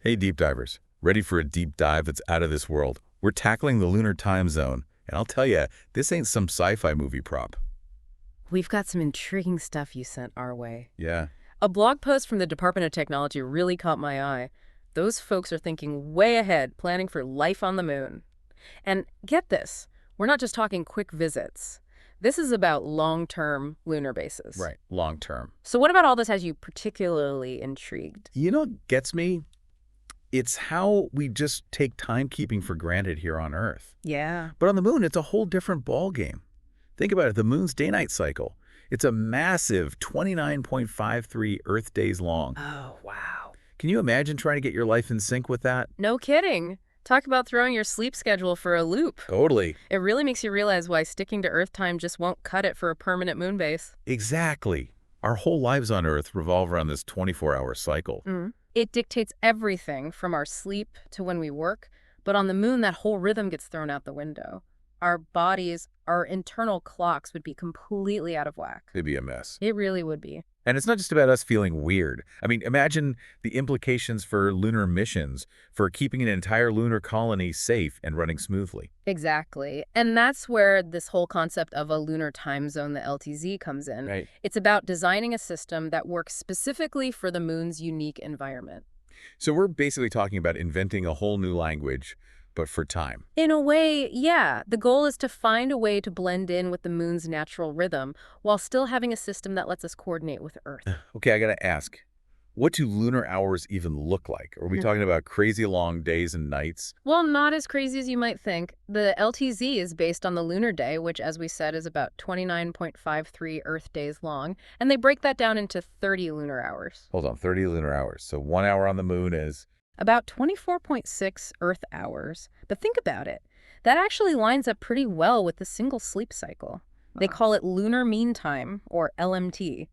Hey, deep divers. Ready for a deep dive that's out of this world? We're tackling the Lunar Time Zone, and I'll tell you, this ain't some sci-fi movie prop. We've got some intriguing stuff you sent our way. Yeah. A blog post from the Department of Technology really caught my eye. Those folks are thinking way ahead, planning for life on the moon. And get this, we're not just talking quick visits. This is about long-term lunar bases. Right. Long term. So what about all this has you particularly intrigued? You know what gets me? It's how we just take timekeeping for granted here on Earth. Yeah. But on the moon, it's a whole different ballgame. Think about it. The moon's day-night cycle. It's a massive 29.53 Earth days long. Oh, wow. Can you imagine trying to get your life in sync with that? No kidding. Talk about throwing your sleep schedule for a loop. Totally. It really makes you realize why sticking to Earth time just won't cut it for a permanent moon base. Exactly. Our whole lives on Earth revolve around this 24-hour cycle. It dictates everything from our sleep to when we work, but on the moon, that whole rhythm gets thrown out the window. Our bodies, our internal clocks would be completely out of whack. It'd be a mess. It really would be. And it's not just about us feeling weird. I mean, imagine the implications for lunar missions, for keeping an entire lunar colony safe and running smoothly. Exactly. And that's where this whole concept of a lunar time zone, the LTZ, comes in. Right. It's about designing a system that works specifically for the moon's unique environment. So we're basically talking about inventing a whole new language, but for time. In a way, yeah. The goal is to find a way to blend in with the moon's natural rhythm while still having a system that lets us coordinate with Earth. Okay, I gotta ask, what do lunar hours even look like? Are we talking about crazy long days and nights? Well, not as crazy as you might think. The LTZ is based on the lunar day, which, as we said, is about 29.53 Earth days long, and they break that down into 30 lunar hours. Hold on, 30 lunar hours. So 1 hour on the moon is... About 24.6 Earth hours. But think about it. That actually lines up pretty well with the single sleep cycle. They call it lunar mean time, or LMT.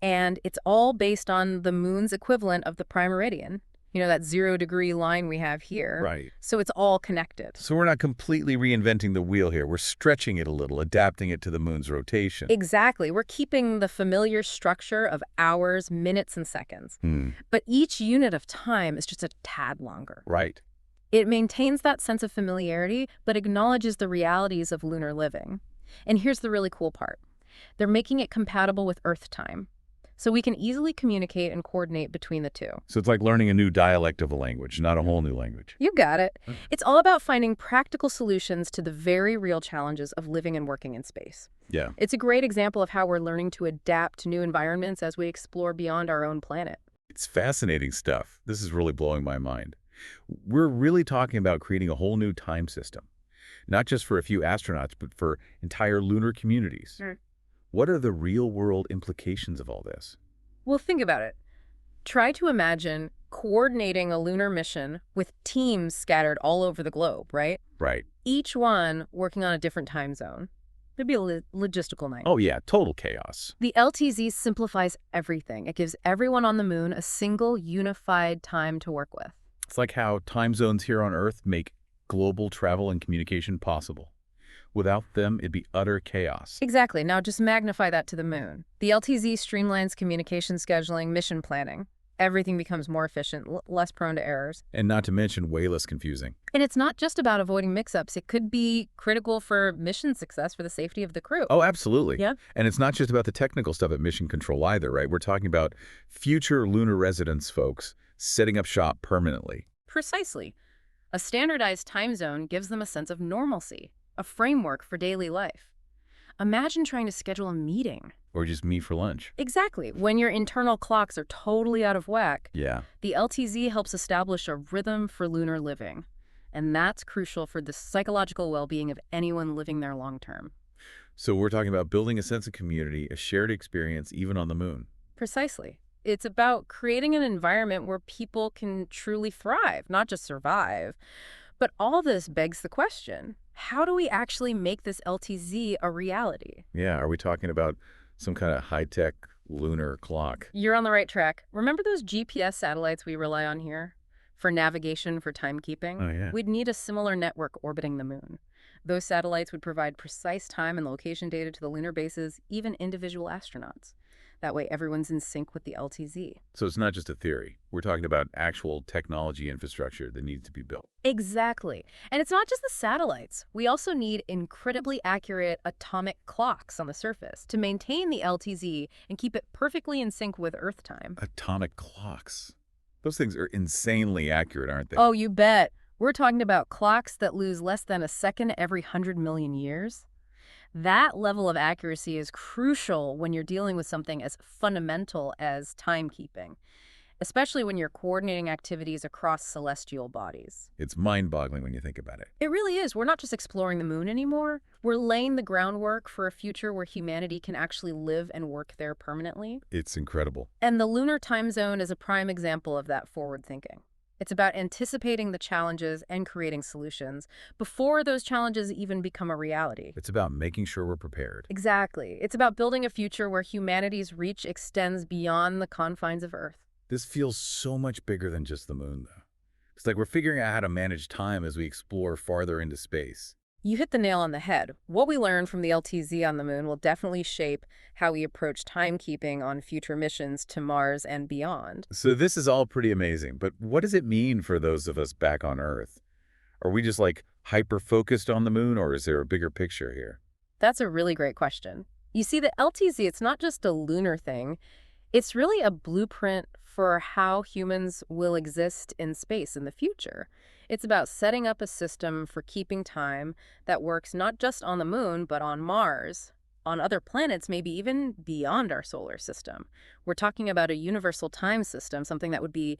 And it's all based on the moon's equivalent of the prime meridian. You know, that 0-degree line we have here. Right. So it's all connected. So we're not completely reinventing the wheel here. We're stretching it a little, adapting it to the moon's rotation. Exactly. We're keeping the familiar structure of hours, minutes, and seconds. But each unit of time is just a tad longer. Right. It maintains that sense of familiarity, but acknowledges the realities of lunar living. And here's the really cool part. They're making it compatible with Earth time, so we can easily communicate and coordinate between the two. So it's like learning a new dialect of a language, not a whole new language. You got it. It's all about finding practical solutions to the very real challenges of living and working in space. Yeah. It's a great example of how we're learning to adapt to new environments as we explore beyond our own planet. It's fascinating stuff. This is really blowing my mind. We're really talking about creating a whole new time system, not just for a few astronauts, but for entire lunar communities. What are the real-world implications of all this? Well, think about it. Try to imagine coordinating a lunar mission with teams scattered all over the globe, right? Right. Each one working on a different time zone. It'd be a logistical nightmare. Oh, yeah, total chaos. The LTZ simplifies everything. It gives everyone on the moon a single, unified time to work with. It's like how time zones here on Earth make global travel and communication possible. Without them, it'd be utter chaos. Exactly. Now just magnify that to the moon. The LTZ streamlines communication scheduling, mission planning. Everything becomes more efficient, less prone to errors. And not to mention way less confusing. And it's not just about avoiding mix-ups. It could be critical for mission success for the safety of the crew. Oh, absolutely. Yeah. And it's not just about the technical stuff at Mission Control either, right? We're talking about future lunar residence folks setting up shop permanently. Precisely. A standardized time zone gives them a sense of normalcy, a framework for daily life. Imagine trying to schedule a meeting. Or just meet for lunch. Exactly. When your internal clocks are totally out of whack, Yeah. the LTZ helps establish a rhythm for lunar living. And that's crucial for the psychological well-being of anyone living there long-term. So we're talking about building a sense of community, a shared experience, even on the moon. Precisely. It's about creating an environment where people can truly thrive, not just survive. But all this begs the question, how do we actually make this LTZ a reality? Yeah, are we talking about some kind of high-tech lunar clock? You're on the right track. Remember those GPS satellites we rely on here? For navigation, for timekeeping? Oh, yeah. We'd need a similar network orbiting the moon. Those satellites would provide precise time and location data to the lunar bases, even individual astronauts. That way everyone's in sync with the LTZ. So it's not just a theory. We're talking about actual technology infrastructure that needs to be built. Exactly. And it's not just the satellites. We also need incredibly accurate atomic clocks on the surface to maintain the LTZ and keep it perfectly in sync with Earth time. Atomic clocks. Those things are insanely accurate, aren't they? Oh, you bet. We're talking about clocks that lose less than a second every 100 million years. That level of accuracy is crucial when you're dealing with something as fundamental as timekeeping, especially when you're coordinating activities across celestial bodies. It's mind-boggling when you think about it. It really is. We're not just exploring the moon anymore. We're laying the groundwork for a future where humanity can actually live and work there permanently. It's incredible. And the lunar time zone is a prime example of that forward thinking. It's about anticipating the challenges and creating solutions before those challenges even become a reality. It's about making sure we're prepared. Exactly. It's about building a future where humanity's reach extends beyond the confines of Earth. This feels so much bigger than just the moon, though. It's like we're figuring out how to manage time as we explore farther into space. You hit the nail on the head. What we learn from the LTZ on the moon will definitely shape how we approach timekeeping on future missions to Mars and beyond. So this is all pretty amazing, but what does it mean for those of us back on Earth? Are we just like hyper-focused on the moon, or is there a bigger picture here? That's a really great question. You see, the LTZ, it's not just a lunar thing. It's really a blueprint for how humans will exist in space in the future. It's about setting up a system for keeping time that works not just on the moon, but on Mars, on other planets, maybe even beyond our solar system. We're talking about a universal time system, something that would be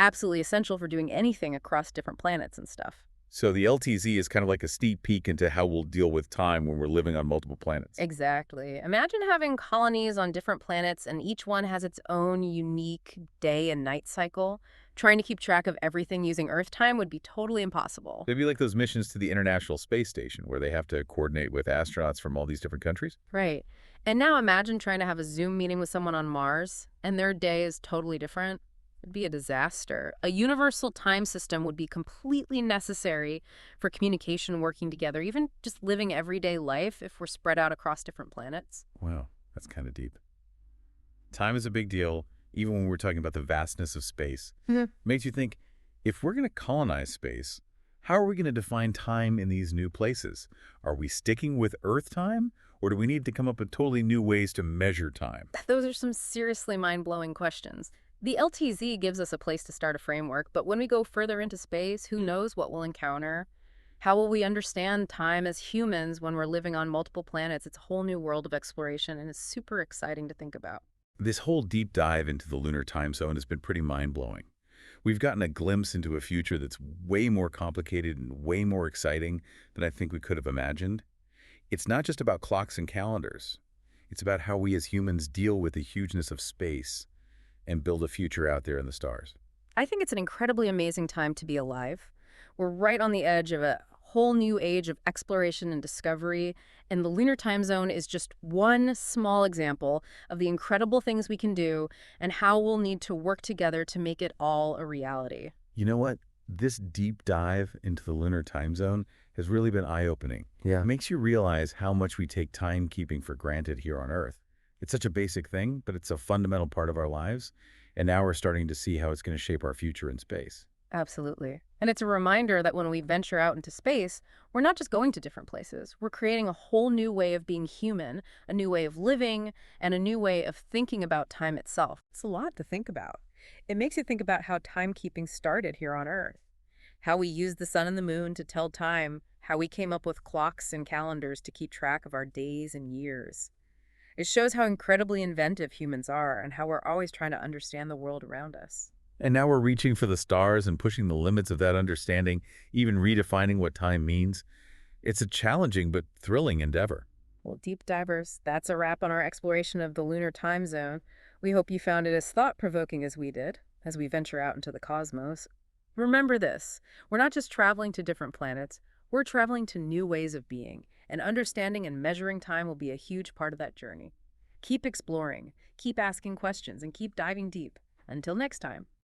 absolutely essential for doing anything across different planets and stuff. So the LTZ is kind of like a sneak peek into how we'll deal with time when we're living on multiple planets. Exactly. Imagine having colonies on different planets and each one has its own unique day and night cycle. Trying to keep track of everything using Earth time would be totally impossible. It'd be like those missions to the International Space Station where they have to coordinate with astronauts from all these different countries. Right. And now imagine trying to have a Zoom meeting with someone on Mars and their day is totally different. It'd be a disaster. A universal time system would be completely necessary for communication working together, even just living everyday life if we're spread out across different planets. Wow, that's kind of deep. Time is a big deal, even when we're talking about the vastness of space. Makes you think, if we're going to colonize space, how are we going to define time in these new places? Are we sticking with Earth time, or do we need to come up with totally new ways to measure time? Those are some seriously mind-blowing questions. The LTZ gives us a place to start a framework, but when we go further into space, who knows what we'll encounter? How will we understand time as humans when we're living on multiple planets? It's a whole new world of exploration, and it's super exciting to think about. This whole deep dive into the lunar time zone has been pretty mind-blowing. We've gotten a glimpse into a future that's way more complicated and way more exciting than I think we could have imagined. It's not just about clocks and calendars. It's about how we as humans deal with the hugeness of space and build a future out there in the stars. I think it's an incredibly amazing time to be alive. We're right on the edge of a whole new age of exploration and discovery, and the lunar time zone is just one small example of the incredible things we can do and how we'll need to work together to make it all a reality. You know what? This deep dive into the lunar time zone has really been eye-opening. Yeah. It makes you realize how much we take timekeeping for granted here on Earth. It's such a basic thing, but it's a fundamental part of our lives, and now we're starting to see how it's going to shape our future in space. Absolutely. And it's a reminder that when we venture out into space, we're not just going to different places. We're creating a whole new way of being human, a new way of living, and a new way of thinking about time itself. It's a lot to think about. It makes you think about how timekeeping started here on Earth, how we used the sun and the moon to tell time, how we came up with clocks and calendars to keep track of our days and years. It shows how incredibly inventive humans are and how we're always trying to understand the world around us. And now we're reaching for the stars and pushing the limits of that understanding, even redefining what time means. It's a challenging but thrilling endeavor. Well, deep divers, that's a wrap on our exploration of the lunar time zone. We hope you found it as thought-provoking as we did, as we venture out into the cosmos. Remember this, we're not just traveling to different planets, we're traveling to new ways of being, and understanding and measuring time will be a huge part of that journey. Keep exploring, keep asking questions, and keep diving deep. Until next time.